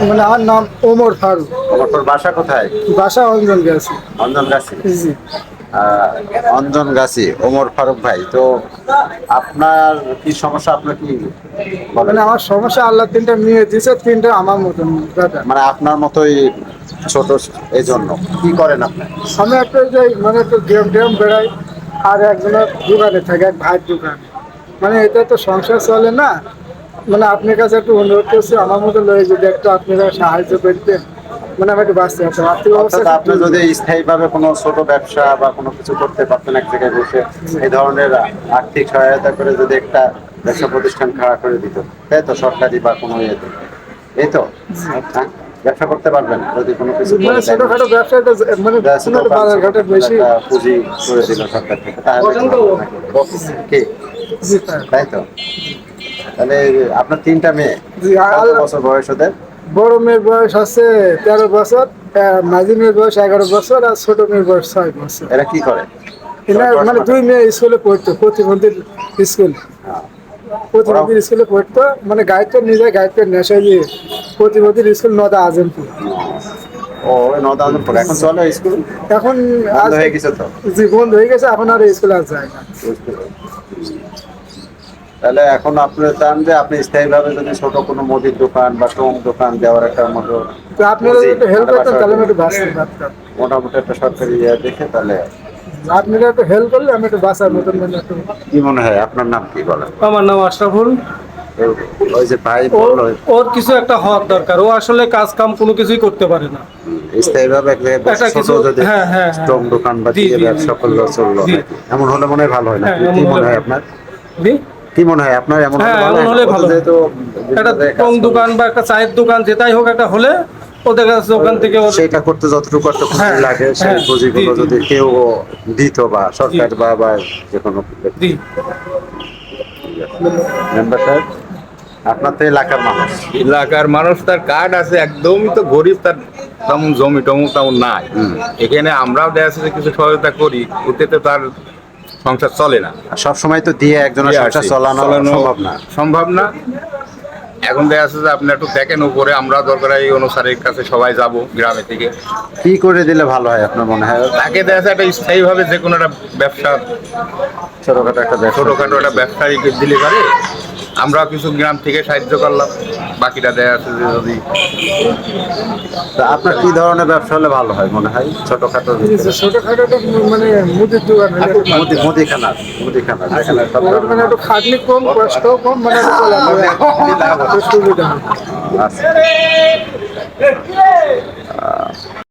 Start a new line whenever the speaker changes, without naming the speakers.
মানে আমার নাম ওমর ফারুক।
ওমর ফারুক, বাসা কোথায়?
বাসা অঞ্জন গেছি।
অঞ্জনগাছি।
জি।
অঞ্জনগাছি ওমর ফারুক ভাই, তো আপনার কি সমস্যা, আপনার কি বলেন?
মানে আমার সমস্যা, আল্লাহ তিনটা মেয়ে দিছে, তিনটা আমার মতন দাদা।
মানে আপনার মতোই ছোট, এই জন্য কি করেন আপনি?
আমি একটা যে মানে একটু গেম টেম বেড়াই, আর একজনের দোকানে থাকে, এক ভাইয়ের দোকানে। মানে এটা তো সংসার চলে না। মানে আপনার কাছে একটু অনুরোধ করছি, আমার মতো লয়ে যদি একটু আপনারা সাহায্য করতেন, মানে আমি একটু বাঁচতে পারতাম। আর্থিক অবস্থা
অর্থাৎ
একটু
আপনি
দুর্বল।
যদি স্থায়ীভাবে কোনো ছোট ব্যবসা বা কোনো কিছু করতে পারতেন এক জায়গায় বসে, এই ধরনের আর্থিক সহায়তা করে যদি একটা ব্যবসা প্রতিষ্ঠান খাড়া করে দিত, তাই তো, সরকারি বা কোনো ইয়েতে, এই তো, হ্যাঁ, ব্যবসা করতে পারবেন যদি কোনো কিছু
মানে
করে দেন।
ছোটখাটো ব্যবসাটা মানে
ব্যবসা
কোনো একটা
দোকান,
বাজার ঘাটে
ছোটখাটো
বেশি।
একটা পুঁজি করে দিল সরকার থেকে, তাহলে কি হতো নাকি? কি,
জি স্যার।
তাই তো? তাহলে আপনার তিনটা মেয়ে,
জি
কত
আল্লাহ।
বছর বয়স ওদের?
বড় মেয়ের বয়স আছে 13 বছর, মাঝি মেয়ের বয়স 11 বছর, আর ছোট মেয়ের বয়স 6 বছর।
এরা কি করে?
এরা মানে
পড়াশোনা
দুই
করে?
মেয়ে স্কুলে পড়তো, প্রতিবন্ধীর স্কুল।
হ্যাঁ। ওরাও,
প্রতিবন্ধীর স্কুলে পড়তো, মানে গাইডটা নিজে গাইডটা নেশা দিয়ে প্রতিবন্ধীর স্কুল নদা আজমপুর।
ও ওই নদানপুর এখন চলে স্কুল?
এখন
বন্ধ
আজ
হয়ে গেছে তো?
জীবন হয়ে গেছে, এখন আর স্কুলে আর যায় না।
বুঝতে পারছি। তাহলে এখন আপনি চান যে আপনি স্থায়ীভাবে যদি ছোট কোনো মুদির দোকান বা টং দোকান দেওয়ার একটা মতো
তো আপনারা যদি
পুঁজি,
একটু হেল্প
মানে
করতেন,
বাসায়
তাহলে আমি একটু বাঁচতে পারতাম।
মোটামুটি একটা সরকারি ইয়ে দেখে, তাহলে
আপনারা একটু হেল্প করলে আমি একটু বাঁচার মতন মানে একটু।
কি মনে হয়? আপনার নাম কি বলেন?
আমার নাম আশরাফুল।
ওই যে ভাই
ও
বললো,
ওর কিছু একটা হওয়ার দরকার, ও আসলে কাজ কাম কোনো কিছুই করতে পারে না।
স্থায়ীভাবে এক জায়গায় বসে
একটা
ছোট
কিছু,
যদি
হ্যাঁ হ্যাঁ হ্যাঁ,
টং দোকান বা
জি
দিয়ে
জি জি
ব্যবসা
জি
করলো, চললো
জি
নাকি? এমন হলে মনে হয় ভালো হয়
হ্যাঁ,
নাকি? কি
এমন হলে
মনে হয়
ভালো।
আপনার?
জি,
কি মনে হয় আপনার? এমন হলে
হ্যাঁ
ভালো
এমন
হয় না?
হলে
ও তো
ভালো হয়।
যেহেতু বিভিন্ন
একটা
জায়গায়
টং
কাজ করে,
দোকান বা একটা চায়ের দোকান যেটাই হোক একটা হলে, ওদের কাছে ওখান থেকে ওর।
সেটা করতে যতটুকু একটা পুঁজি
হ্যাঁ
লাগে, সেই
হ্যাঁ, জি
পুঁজিগুলো
জি
যদি কেউ দিত, বা
জি
সরকার বা যে কোনো
জি।
ব্যক্তি। মেম্বার সাহেব, আপনার তো এলাকার মানুষ।
এলাকার মানুষ, তার কার্ড আছে, একদমই তো গরিব, তার তেমন জমি টমি তেমন নাই। এখানে আমরাও দেখা যাচ্ছে যে কিছু সহায়তা করি, ওতে তো তার সংসার চলে না।
সব সময় তো দিয়ে একজনের
দিয়ে
সংসার
আসি,
চালানো সম্ভব না।
সম্ভব না। এখন দেখা যাচ্ছে যে আপনি একটু দেখেন উপরে, আমরা দরকার এই অনুসারের কাছে সবাই যাব গ্রামে থেকে,
কি করে দিলে ভালো হয় আপনার মনে হয়?
তাকে দেখা যাচ্ছে একটা স্থায়ীভাবে যে কোনো একটা ব্যবসা,
ছোটখাটো একটা ব্যবসা
ছোটোখাটো একটা ব্যবসায়ী দিলে পারে, আমরা কিছু গ্রাম থেকে সাহায্য করলাম, বাকিটা দেখা যাচ্ছে যে যদি
তা আপনার কি ধরনের ব্যবসা হলে ভালো হয় মনে হয় ছোটখাটোর
জি,
ভিতরে?
ছোটখাটো একটা মানে মুদির দোকান হলে একটু ভালো।
মুদিখানা যেখানে সব
ওর মানে
ধরনের
একটু খাটনি কম, কষ্ট কম, মানে একটু চলাফেরা একটু সুবিধা হবে।
আছে।